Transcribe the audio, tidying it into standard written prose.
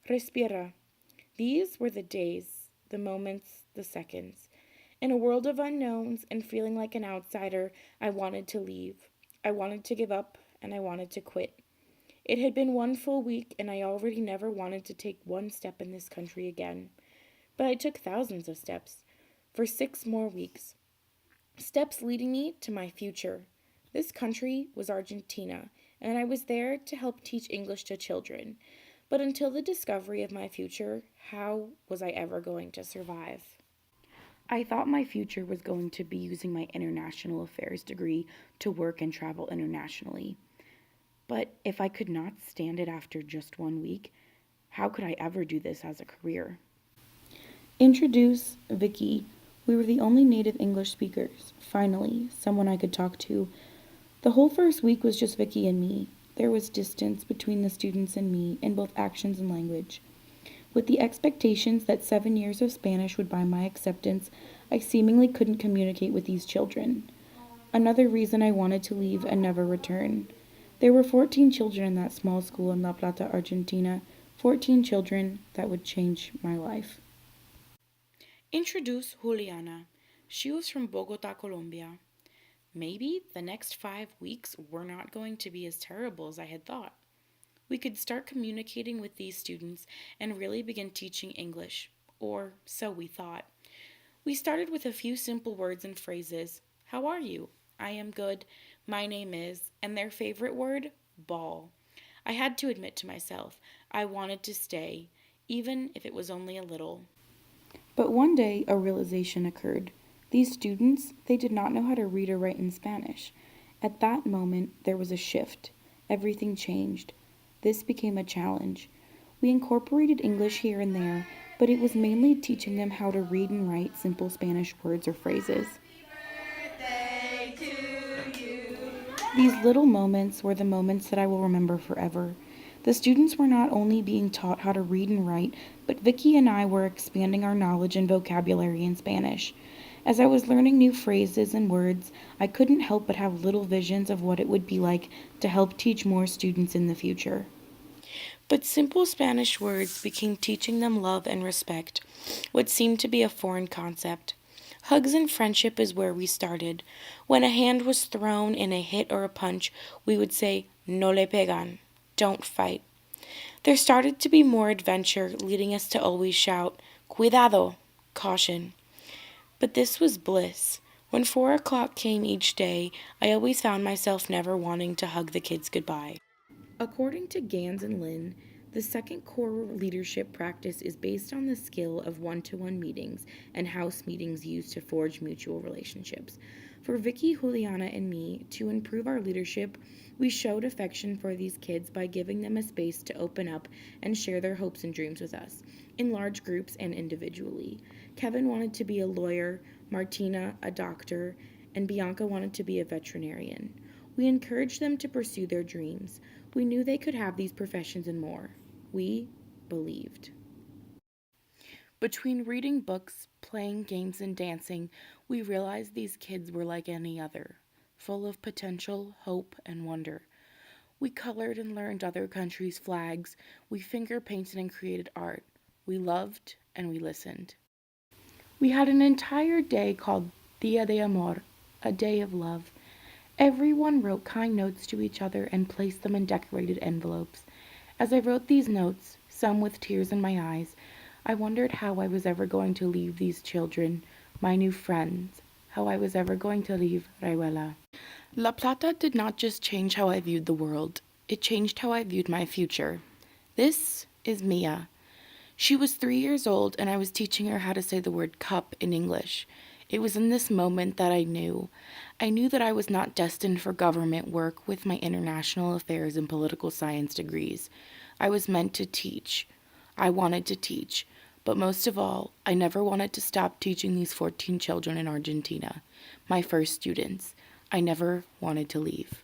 Respira. These were the days, the moments, the seconds. In a world of unknowns and feeling like an outsider, I wanted to leave. I wanted to give up and I wanted to quit. It had been one full week and I already never wanted to take one step in this country again. But I took thousands of steps for 6 more weeks. Steps leading me to my future. This country was Argentina, and I was there to help teach English to children. But until the discovery of my future, how was I ever going to survive? I thought my future was going to be using my international affairs degree to work and travel internationally. But if I could not stand it after just one week, how could I ever do this as a career? Introduce Vicky. We were the only native English speakers. Finally, someone I could talk to. The whole first week was just Vicky and me. There was distance between the students and me in both actions and language. With the expectations that 7 years of Spanish would buy my acceptance, I seemingly couldn't communicate with these children. Another reason I wanted to leave and never return. There were 14 children in that small school in La Plata, Argentina. 14 children that would change my life. Introduce Juliana. She was from Bogota, Colombia. Maybe the next 5 weeks were not going to be as terrible as I had thought. We could start communicating with these students and really begin teaching English, or so we thought. We started with a few simple words and phrases. How are you? I am good. My name is, and their favorite word, ball. I had to admit to myself, I wanted to stay, even if it was only a little. But one day a realization occurred. These students, they did not know how to read or write in Spanish. At that moment, there was a shift. Everything changed. This became a challenge. We incorporated English here and there, but it was mainly teaching them how to read and write simple Spanish words or phrases. These little moments were the moments that I will remember forever. The students were not only being taught how to read and write, but Vicky and I were expanding our knowledge and vocabulary in Spanish. As I was learning new phrases and words, I couldn't help but have little visions of what it would be like to help teach more students in the future. But simple Spanish words became teaching them love and respect, what seemed to be a foreign concept. Hugs and friendship is where we started. When a hand was thrown in a hit or a punch, we would say, no le pegan, don't fight. There started to be more adventure, leading us to always shout, cuidado, caution. But this was bliss. When 4 o'clock came each day, I always found myself never wanting to hug the kids goodbye. According to Gans and Lynn, the second core leadership practice is based on the skill of one-to-one meetings and house meetings used to forge mutual relationships. For Vicky, Juliana, and me, to improve our leadership, we showed affection for these kids by giving them a space to open up and share their hopes and dreams with us, in large groups and individually. Kevin wanted to be a lawyer, Martina a doctor, and Bianca wanted to be a veterinarian. We encouraged them to pursue their dreams. We knew they could have these professions and more. We believed. Between reading books, playing games, and dancing, we realized these kids were like any other, full of potential, hope, and wonder. We colored and learned other countries' flags. We finger painted and created art. We loved and we listened. We had an entire day called Dia de Amor, a day of love. Everyone wrote kind notes to each other and placed them in decorated envelopes. As I wrote these notes, some with tears in my eyes, I wondered how I was ever going to leave these children, my new friends, how I was ever going to leave Rayuela. La Plata did not just change how I viewed the world, it changed how I viewed my future. This is Mia. She was 3 years old and I was teaching her how to say the word cup in English. It was in this moment that I knew. I knew that I was not destined for government work with my international affairs and political science degrees. I was meant to teach. I wanted to teach. But most of all, I never wanted to stop teaching these 14 children in Argentina, my first students. I never wanted to leave.